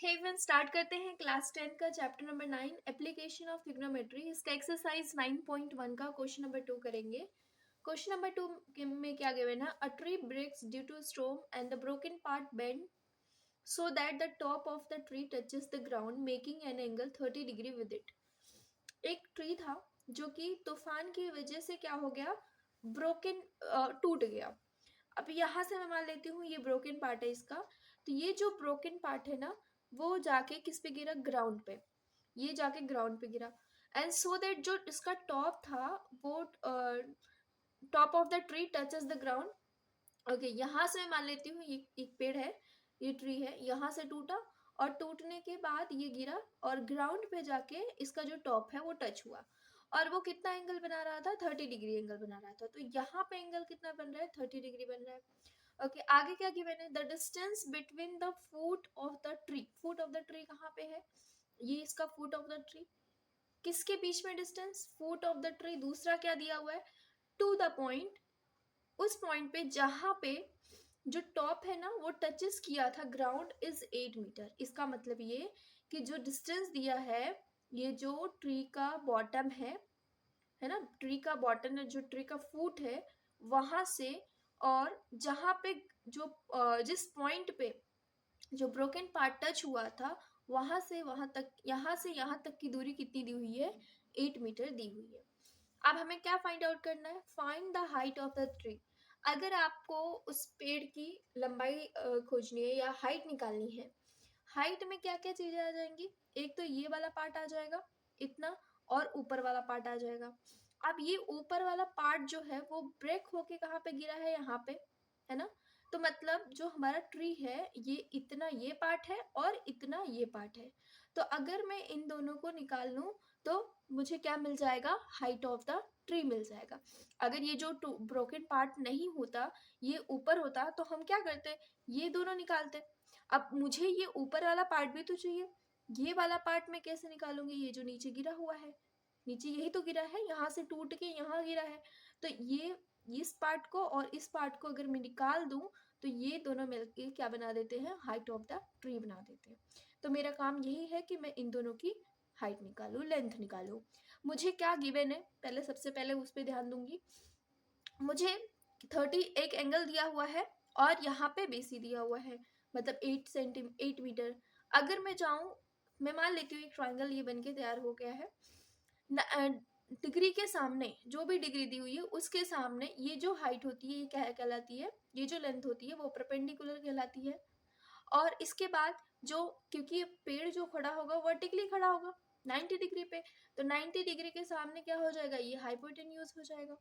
हे friends, start करते हैं class 10 का chapter number 9 application of trigonometry. इसका एक्सरसाइज 9.1 का क्वेश्चन नंबर 2 करेंगे। क्वेश्चन नंबर 2 में क्या गिवन है? A tree breaks due to storm and the broken part bend so that the top of the tree touches the ground making an angle 30 degree with it। एक tree था जो कि तूफान की वजह से क्या हो गया? ब्रोकन, टूट गया। अब यहाँ से मैं मान लेती हूँ ये ब्रोकन पार्ट है इसका। तो ये जो ब्रोकन पार्ट है ना, वो जाके किस पे गिरा? ग्राउंड पे। ये जाके ग्राउंड पे गिरा। एंड सो दैट जो इसका टॉप था वो top of the tree touches the ground. Okay, यहाँ से मैं मान लेती हूँ ये एक पेड़ है, ये ट्री है, यहाँ से टूटा और टूटने के बाद ये गिरा और ग्राउंड पे जाके इसका जो टॉप है वो टच हुआ। और वो कितना एंगल बना रहा था? 30 डिग्री एंगल बना रहा था। तो यहाँ पे एंगल कितना बन रहा है? 30 डिग्री बन रहा है। ओके, आगे क्या गिवन है? The distance between the foot of the tree. Foot of the tree कहाँ पे है? ये इसका फुट ऑफ द ट्री। किसके बीच में distance? Foot of the tree. दूसरा क्या दिया हुआ है? To the point. उस पॉइंट पे जहां पे जो टॉप है ना वो टचेस किया था ग्राउंड इज 8 मीटर। इसका मतलब ये कि जो डिस्टेंस दिया है, ये जो ट्री का बॉटम है ना, ट्री का बॉटम है, जो ट्री का फूट है वहां से, और जहां पे जो जिस पॉइंट पे जो ब्रोकन पार्ट टच हुआ था वहां से वहां तक, यहाँ से यहाँ तक की दूरी कितनी दी हुई है? 8 मीटर दी हुई है। अब हमें क्या फाइंड आउट करना है? Find the height of the tree. अगर आपको उस पेड़ की लंबाई खोजनी है या हाइट निकालनी है, हाइट में क्या क्या चीजें आ जाएंगी? एक तो ये वाला पार्ट आ जाएगा इतना, और ऊपर वाला पार्ट आ जाएगा। अब ये ऊपर वाला पार्ट जो है वो ब्रेक होके कहाँ पे गिरा है? यहाँ पे, है ना। तो मतलब जो हमारा ट्री है ये इतना ये पार्ट है और इतना ये पार्ट है। तो अगर मैं इन दोनों को निकाल लूं तो मुझे क्या मिल जाएगा? हाइट ऑफ द ट्री मिल जाएगा। अगर ये जो ब्रोकन पार्ट नहीं होता, ये ऊपर होता, तो हम क्या करते? ये दोनों निकालते। अब मुझे ये ऊपर वाला पार्ट भी तो चाहिए। ये वाला पार्ट मैं कैसे निकालूंगी? ये जो नीचे गिरा हुआ है, नीचे यही तो गिरा है, यहाँ से टूट के यहाँ गिरा है। तो ये इस पार्ट को और इस पार्ट को अगर मैं निकाल दूं तो ये दोनों मिलके क्या बना देते हैं? हाइट ऑफ द ट्री बना देते हैं। तो मेरा काम यही है कि मैं इन दोनों की हाइट निकालूं, लेंथ निकालूं। मुझे क्या गिवन है? पहले सबसे पहले उस पर ध्यान दूंगी। मुझे 30 एक एंगल दिया हुआ है और यहाँ पे बेसी दिया हुआ है, मतलब 8 मीटर। अगर मैं जाऊं, मैं मान लेती हूँ एक ट्राइंगल ये बनके तैयार हो गया है। डिग्री के सामने जो भी डिग्री दी हुई है उसके सामने ये जो हाइट होती है ये क्या कहलाती है? ये जो लेंथ होती है वो परपेंडिकुलर कहलाती है। और इसके बाद जो, क्योंकि ये पेड़ जो खड़ा होगा वर्टिकली खड़ा होगा 90 डिग्री पे, तो 90 डिग्री के सामने क्या हो जाएगा? ये हाइपोटेन्यूज हो जाएगा।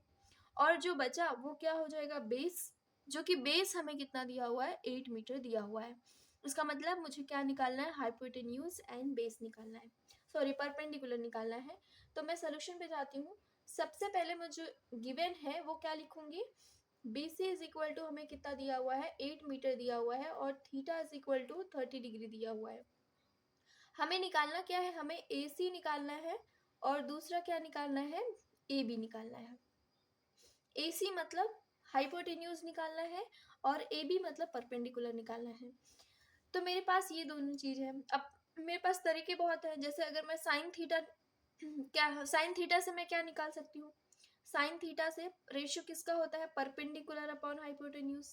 और जो बचा वो क्या हो जाएगा? बेस। जो कि बेस हमें कितना दिया हुआ है? 8 मीटर दिया हुआ है। इसका मतलब मुझे क्या निकालना है? हाइपोटेन्यूज एंड बेस निकालना है, सॉरी परपेंडिकुलर निकालना है। तो मैं सोल्यूशन पे जाती हूँ। सबसे पहले मुझे गिवन है वो क्या लिखूंगी? BC इज इक्वल टू हमें कितना दिया हुआ है? 8 मीटर दिया हुआ है और theta is equal to 30 degree दिया हुआ है। हमें निकालना क्या है? हमें AC निकालना है और दूसरा क्या निकालना है? AB निकालना है। AC मतलब हाइपोटेन्यूज निकालना है और AB मतलब परपेंडिकुलर निकालना है। तो मेरे पास ये दोनों चीज है। अब मेरे पास तरीके बहुत हैं। जैसे अगर मैं साइन थीटा, क्या साइन थीटा से मैं क्या निकाल सकती हूँ? साइन थीटा से रेशियो किसका होता है? Perpendicular upon hypotenuse.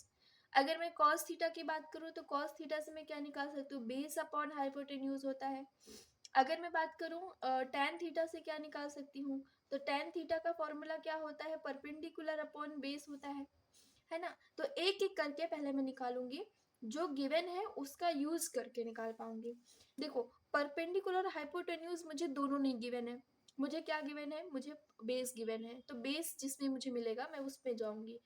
अगर मैं कॉस थीटा की बात करूँ तो कॉस थीटा से मैं क्या निकाल सकती हूँ? बेस अपॉन हाइपोटेन्यूज होता है। अगर मैं बात करूँ tan थीटा से क्या निकाल सकती हूँ? तो tan थीटा का फॉर्मूला क्या होता है? परपेंडिकुलर अपॉन बेस होता है ना। तो एक एक करके पहले मैं निकालूंगी, जो गिवन है उसका यूज करके निकाल पाऊंगी। देखो, परपेंडिकुलर हाइपोटेन्यूज मुझे दोनों नहीं गिवन है। मुझे क्या गिवन है? मुझे बेस गिवन है। तो बेस जिसमें मुझे मिलेगा मैं उस पे जाऊंगी।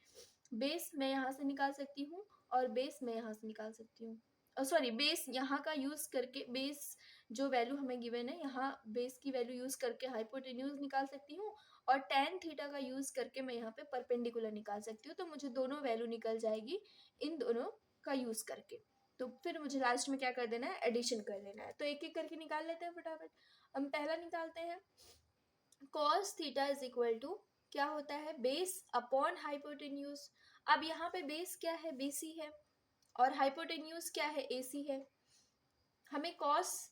बेस मैं यहाँ से निकाल सकती हूँ और बेस मैं यहाँ से निकाल सकती हूँ। सॉरी, बेस यहाँ का यूज करके, बेस जो वैल्यू हमें गिवन है यहाँ बेस की वैल्यू यूज करके हाइपोटेन्यूज निकाल सकती हूँ और tan थीटा का यूज करके मैं यहाँ पे परपेंडिकुलर निकाल सकती हूँ। तो मुझे दोनों वैल्यू निकल जाएगी इन दोनों का यूज करके। तो फिर मुझे लास्ट में क्या कर देना है? एडिशन कर देना है। तो एक एक करके निकाल लेते हैं फटाफट। हम पहला निकालते हैं। cos theta is equal to क्या होता है? Base upon hypotenuse. अब यहाँ पे बेस क्या है? BC है और हाइपोटेन्यूज क्या है? AC है। हमें कॉस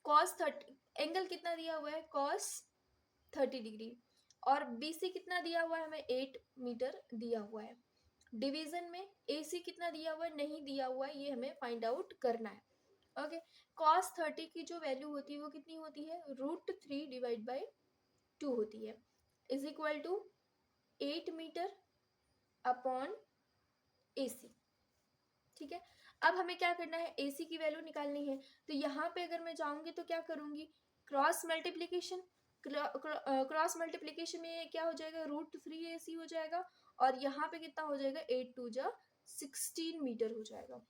30 एंगल कितना दिया हुआ है, कॉस 30 डिग्री, और बीसी कितना दिया हुआ है हमें, 8 मीटर दिया हुआ है। डिवीजन में एसी कितना दिया हुआ है, नहीं दिया हुआ है, ये हमें फाइंड आउट करना है। ओके, कॉस 30 की जो वैल्यू होती है वो कितनी होती है, √3 डिवाइड बाई 2 होती है, is equal to 8 metre upon AC. ठीक है, अब हमें क्या करना है, एसी की वैल्यू निकालनी है। तो यहाँ पे अगर मैं जाऊंगी तो क्या करूंगी, क्रॉस मल्टीप्लीकेशन, क्रॉस मल्टीप्लीकेशन में क्या हो जाएगा, √3 AC हो जाएगा, और यहाँ पे कितना हो जाएगा, 8 2 जा 16 मीटर हो जाएगा।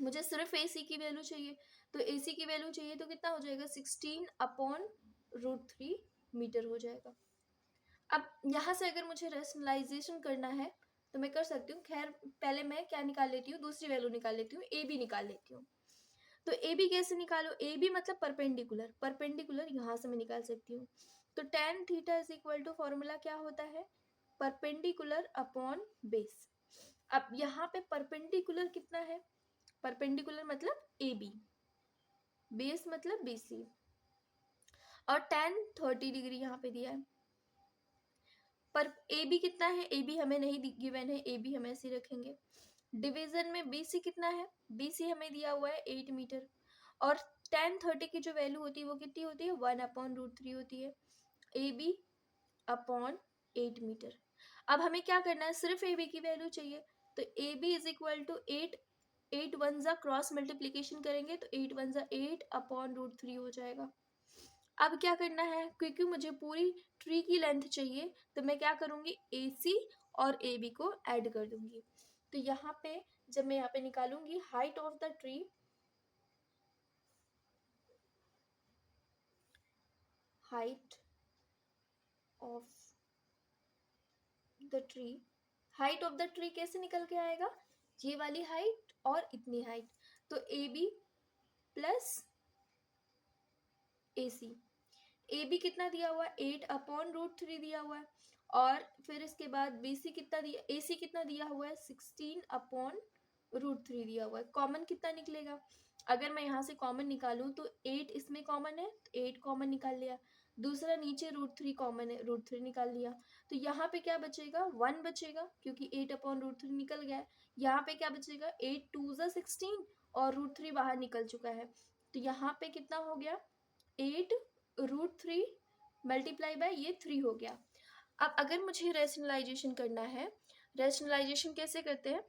मुझे सिर्फ एसी की वैल्यू चाहिए, तो एसी की वैल्यू चाहिए तो कितना हो जाएगा, 16 अपॉन √3 मीटर हो जाएगा। अब यहाँ से अगर मुझे रेशनलाइजेशन करना है तो मैं कर सकती हूँ। खैर पहले मैं क्या निकाल लेती हूँ, दूसरी वैल्यू निकाल लेती हूँ, ए बी निकाल लेती हूँ। तो ए बी कैसे निकालो, ए बी मतलब परपेंडिकुलर, परपेंडिकुलर यहाँ से मैं निकाल सकती हूँ। तो tan theta is equal to formula क्या होता है, परपेंडिकुलर अपॉन बेस। अब यहाँ पे परपेंडिकुलर कितना है, परपेंडिकुलर मतलब ए बी, बेस मतलब बी सी, और tan 30 डिग्री यहाँ पे दिया है। पर ए बी कितना है, ए बी हमें नहीं गिवन है, ए बी हम ऐसे रखेंगे। डिवीजन में बी सी कितना है, बी सी हमें दिया हुआ है 8 मीटर, और tan 30 की जो वैल्यू होती है वो कितनी होती है, 1/√3 होती है, ए बी अपॉन 8 मीटर। अब हमें क्या करना है, सिर्फ ए बी की वैल्यू चाहिए, तो A B is equal to 8 1 जा क्रॉस मल्टीप्लीकेशन करेंगे तो 8 1 जा 8/√3 हो जाएगा। अब क्या करना है, क्योंकि मुझे पूरी ट्री की लेंथ चाहिए तो मैं क्या करूंगी, ए सी और ए बी को ऐड कर दूंगी। तो यहाँ पे जब मैं यहाँ पे निकालूंगी height of the tree, height of the tree, height of the tree कैसे निकल के आएगा, ये वाली हाइट और इतनी हाइट, तो A B plus A C. A B कितना दिया हुआ है, 8/√3 दिया हुआ है, और फिर इसके बाद बी सी कितना दिया, ए सी कितना दिया हुआ है, 16/√3 दिया हुआ है। कॉमन कितना निकलेगा, अगर मैं यहाँ से कॉमन निकालूं तो 8 इसमें कॉमन है, तो 8 कॉमन निकाल लिया, दूसरा नीचे √3 कॉमन है, √3 निकाल लिया, तो यहाँ पे क्या बचेगा, 1 बचेगा, क्योंकि 8/√3 निकल गया है। यहाँ पे क्या बचेगा, 8 2 जा 16 और √3 बाहर निकल चुका है, तो यहाँ पे कितना हो गया, 8√3 मल्टीप्लाई बाय ये 3 हो गया। अब अगर मुझे रैशनलाइजेशन करना है, रैशनलाइजेशन कैसे करते हैं,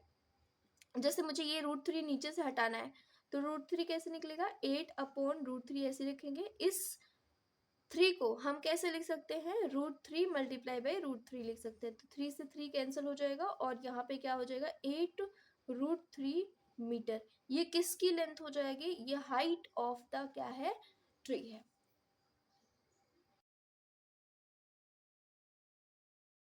जैसे मुझे ये √3 नीचे से हटाना है, तो √3 कैसे निकलेगा, 8/√3 ऐसे रखेंगे। इस 3 को हम कैसे लिख सकते हैं, √3 मल्टीप्लाई बाय √3 लिख सकते हैं, तो 3 से 3 कैंसिल हो जाएगा, और यहाँ पे क्या हो जाएगा, 8√3 मीटर। ये किसकी लेंथ हो जाएगी, ये हाइट ऑफ द क्या है, ट्री है।